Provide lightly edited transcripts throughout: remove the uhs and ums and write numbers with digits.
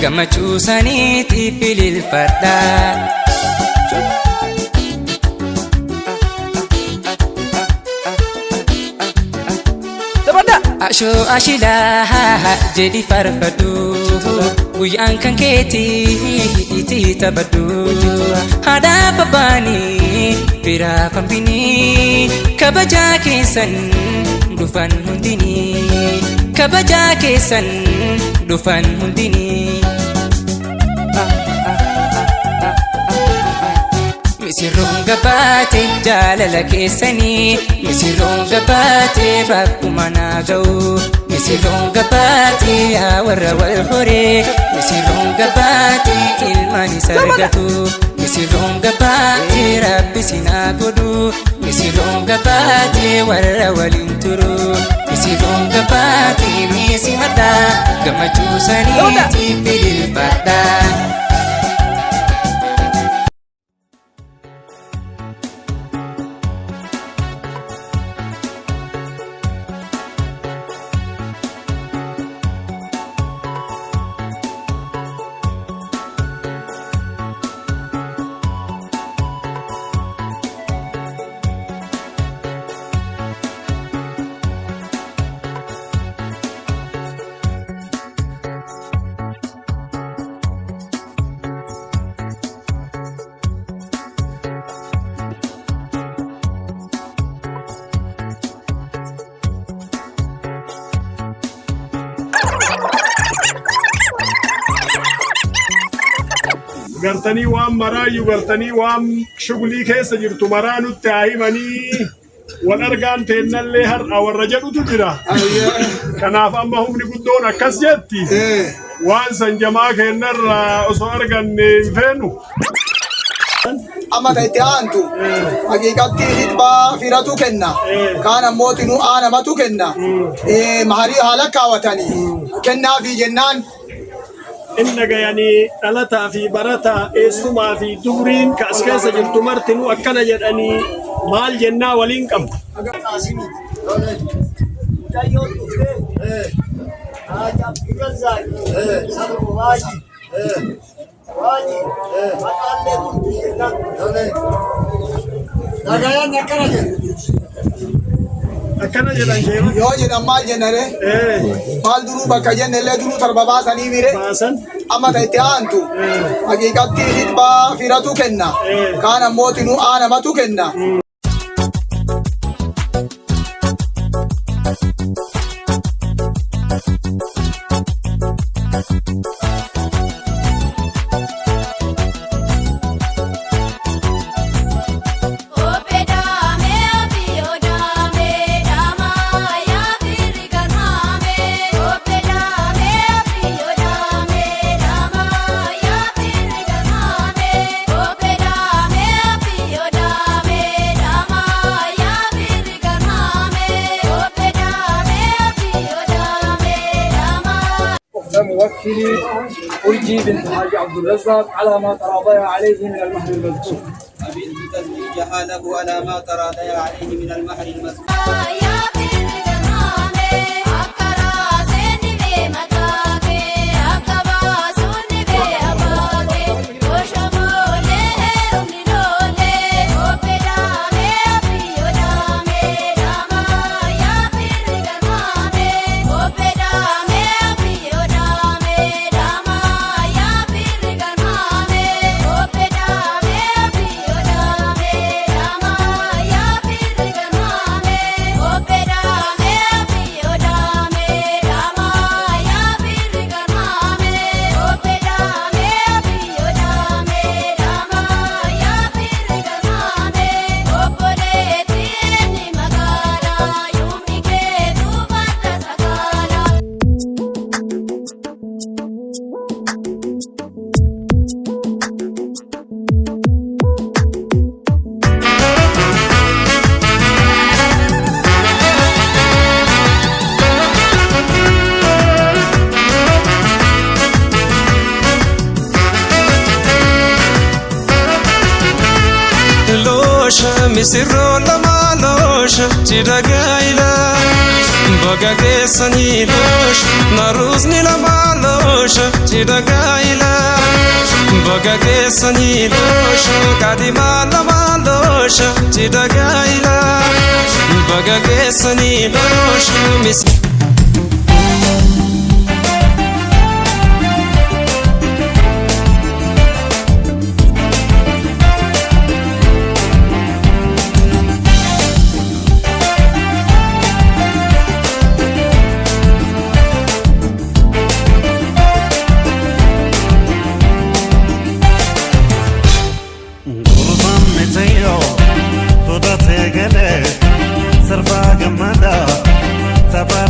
gammachuu saniitiif ililfadha. Ashoo ashilaa jedhi farfadhu guyyaan kan keetii itti taphadhu. Haadhaaf abbaanii firaa fambinii kabajaa keessan dhufan hundinii kabajaa keessan dhufan hundinii. Misirroon gabaate jaalala keessanii misirroon gabaate bakkuma naa ga'u. Misirroon gabaate yaa warra wal horee misirroon gabaate ilmaan isa argatu. Misirroon gabaate rabbi sinaa godhu misirroon gabaate warra waliin turu. Misirroon gabaate miisi maddaa gammachuu saniitiif ililfadha. قرتني وام مرايو قرتني وام شغلي كيس جرت مرانو التايمني والأرقام تهنا اللي هر أو الرجل تجرا كناف أما هم نقدون كسجتي وانسا جماعة النر أصارقن فينو أما تيتانتو حقيقتي خطبة فيرتو كنا كان موتنو أنا ما تكنا مهاري هلكا وتاني كنا في جنان إنك يعني ألتا في برتا إسما في دورين كأسكاس جلتو مرتنو أكنا جدني مال جنا ولينكم أكنا جدًا شيء. يو جدًا مال جنره. مال درو بكجن اللي درو تربابا سني ميره. باسن. أما تيتانتو. حقيقتي خطبة فيرتو كنا. كان موتنو أنا ما تكنا. موكلي أرجي بنت حاج عبد الرزاق على ما تراضي عليه من المهر المذكور. أبي تزويجها له على ما تراضي عليه من المهر المذكور. Misirro lama losh chiragaila baga ke sani losh naruz ni lama losh chiragaila baga ke sani losh kadima lama losh chiragaila baga ke sani losh mis Serba gamada, sabar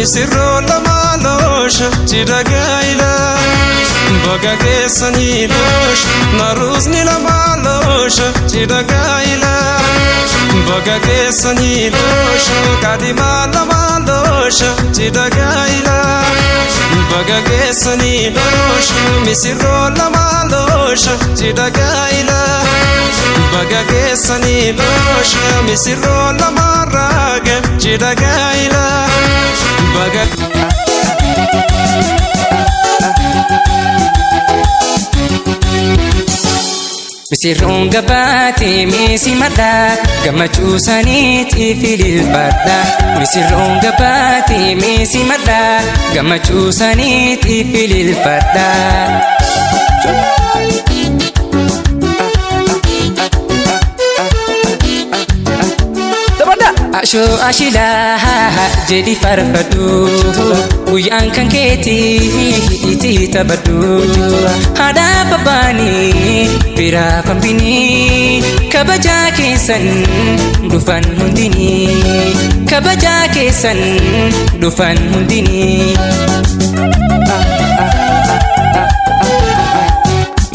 misirroo lamaa loosha cidha gaa'ila baga keessanii loosha naruusni lamaa loosha cidha gaa'ila baga keessanii loosha kaadimaa lamaa loosha cidha gaa'ila baga keessanii loosha misirroo lamaa loosha cidha gaa'ila baga keessanii loosha misirroo lamaa raaga cidha gaa'ila baga misirroon gabaatee meesii madhaa gammachuu saniitiif ililfadha misirroon gabaatee meesii madhaa gammachuu saniitiif ililfadha Asho ashilaa jedhi farfadhu guyyaan kan keetii itti taphadhu haadhaa babbaanii biraa fambinii kabajaa keessan dhufan hundinii kabajaa keessan dhufan hundinii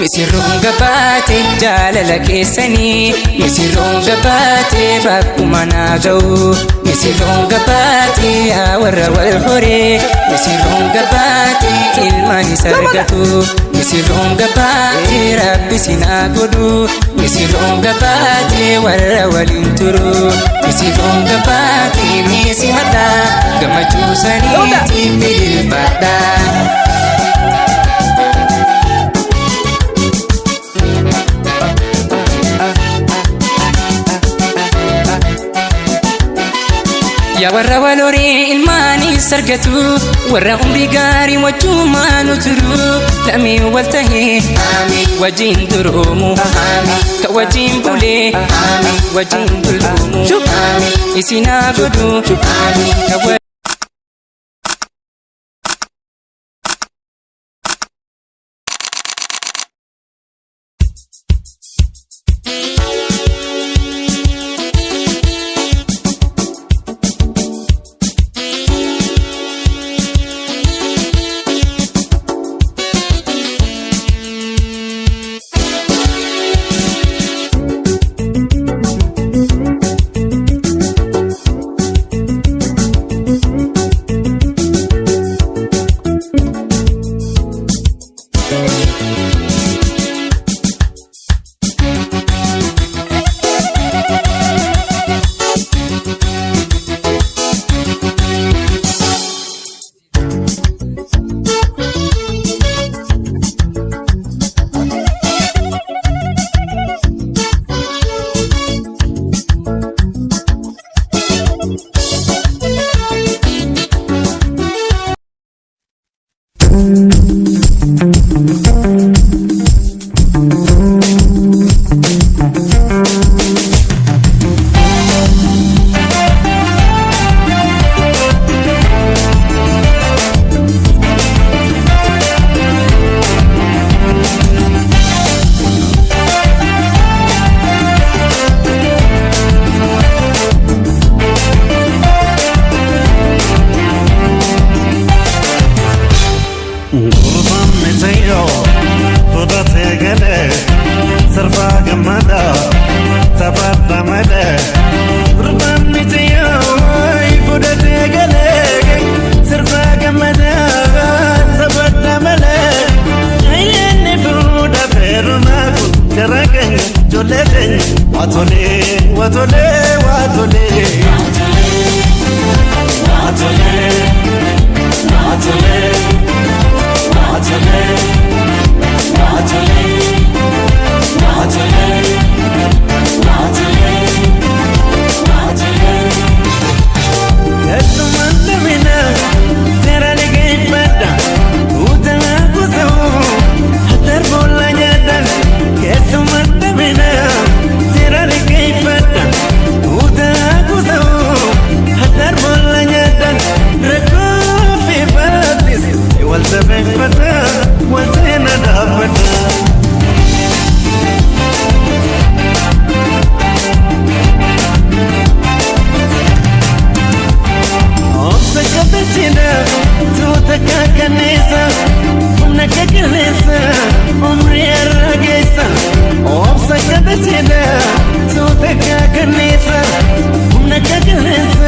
misirroon gabaatee jaalala keessanii misirroon gabaatee bakkuma naa ga'u misirroon gabaatee yaa warra wal horee misirroon gabaatee ilmaanis argatu misirroon gabaatee rabbi sinaa godhu misirroon gabaatee warra waliin turu misirroon gabaatee meesii madhaa gammachuu saniitiif ililfadha. yaa warra wal horee ilmaanis argatu warra umrii gaarii wajjumaan turu lamee wal tahee wajjin duroomu ka wajjin bulee wajjin buloomu isinaa godhu ka سيدا صوتك كنيسة ونك جهز